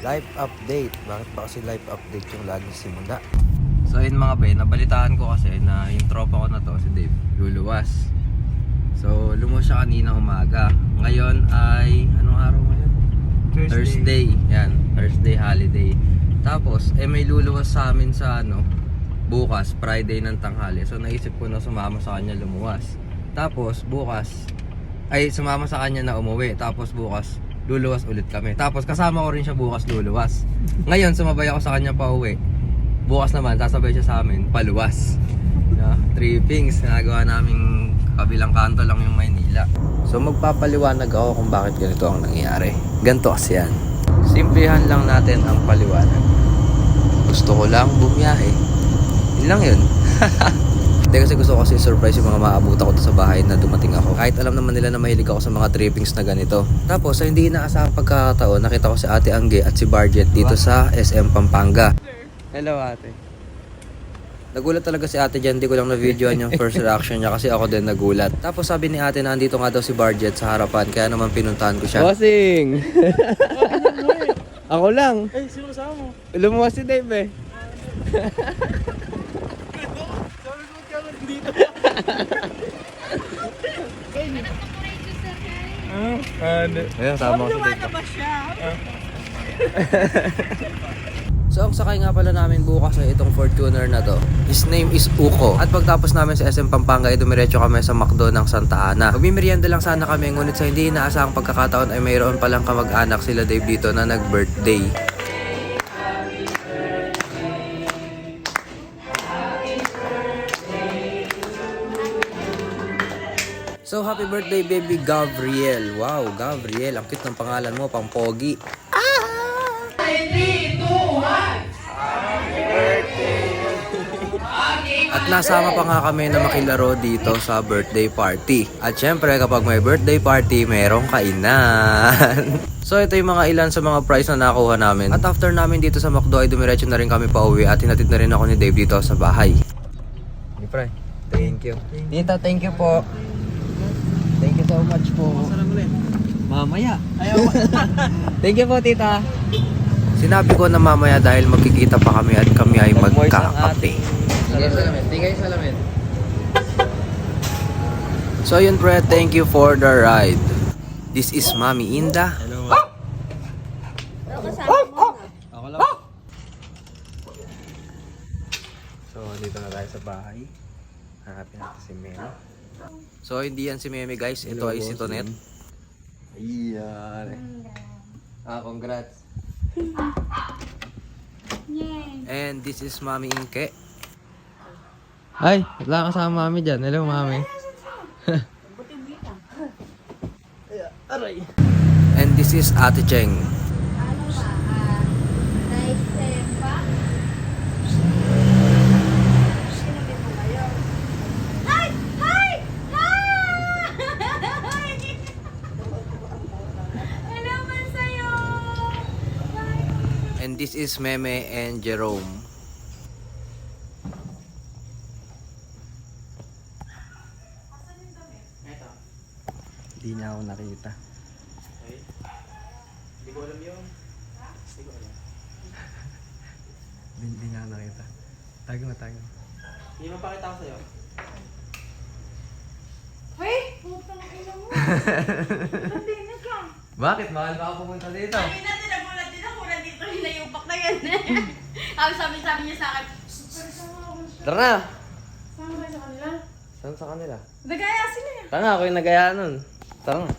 Life update. Bakit ba kasi life update yung laging simula? So yun mga bay, nabalitaan ko kasi na yung tropa ko na to, si Dave, luluwas. So lumuwas siya kanina umaga. Ngayon ay, anong araw ngayon? Thursday. Yan, Thursday holiday. Tapos, may luluwas sa amin sa bukas, Friday ng tanghali. So naisip ko na sumama sa kanya lumuwas. Tapos bukas, sumama sa kanya na umuwi. Tapos bukas, luluwas ulit kami. Tapos kasama ko rin siya bukas luluwas. Ngayon, sumabay ako sa kanya pa uwi. Bukas naman, sasabay siya sa amin, paluwas. Trippings, nagawa naming kabilang kanto lang yung Maynila. So magpapaliwanag ako kung bakit ganito ang nangyayari. Ganito kasi yan. Simplihan lang natin ang paliwanag. Gusto ko lang bumiyahe. Yun lang yun. Hindi kasi gusto ko kasi surprise yung mga maabutan ko sa bahay na dumating ako. Kahit alam naman nila na mahilig ako sa mga trippings na ganito. Tapos sa hindi inaasahang pagkakataon, nakita ko si Ate Angge at si Barjet dito sa SM Pampanga. Hello ate. Nagulat talaga si ate dyan, hindi ko lang na-videoan yung first reaction niya kasi ako din nagulat. Tapos sabi ni ate na andito nga daw si Barjet sa harapan, kaya naman pinuntahan ko siya. Bossing! Ako lang. Eh, sino kasama mo? Lumuwas si Dave eh. Sabi ko kaya dito. Ayun, tama ko si Dave. ba siya? So ang sakay nga pala namin bukas ay itong Fortuner na to. His name is Uko. At pagtapos namin sa SM Pampanga ay dumiretso kami sa McDo ng Santa Ana. Magmimerienda lang sana kami, ngunit sa hindi inaasahang pagkakataon ay mayroon palang kamag-anak sila Dave dito na nag-birthday. So happy birthday baby Gabriel. Wow, Gabriel, ang cute ng pangalan mo, pang pogi. At nasama pa nga kami na makilaro dito sa birthday party. At syempre kapag may birthday party, merong kainan. So ito yung mga ilan sa mga prize na nakuha namin. At after namin dito sa McDo ay dumiretso na rin kami pa uwi at hinatid na rin ako ni Dave dito sa bahay. Pre, thank you. Tita, thank you po. Thank you so much po. Mamaya. Ayaw. Thank you po tita. Sinabi ko na mamaya dahil magkikita pa kami at kami ay magkakape. Tingay salamin. So yun pre, thank you for the ride. This is Mami Inda. Hello. Ako lang. So dito na tayo sa bahay. Hanapin natin si Meme. So hindi yan si Meme guys, ito ay si Tonet. Ayan. Congrats. And this is Mami Inke. Ay, wala kasama Mami dyan. Hello Mami. And this is Ate Cheng. And this is Meme and Jerome. Hindi niya ako nakita. Hindi ko alam yun. Hindi ko alam. Hindi niya ako nakita. Tago. Hindi mo pakita ko sa'yo. Hey! Putang ina mo! Nandinig ka! Bakit? Mahal ba ako pumunta dito? Kanina tinagulat din ako, nandito hinayupak na yan. Sabi niya sa akin, Tara na! saan ba sa kanila? Saan sa kanila? Nagaya sila yan. Tara na, ako yung nagaya nun. Tara na.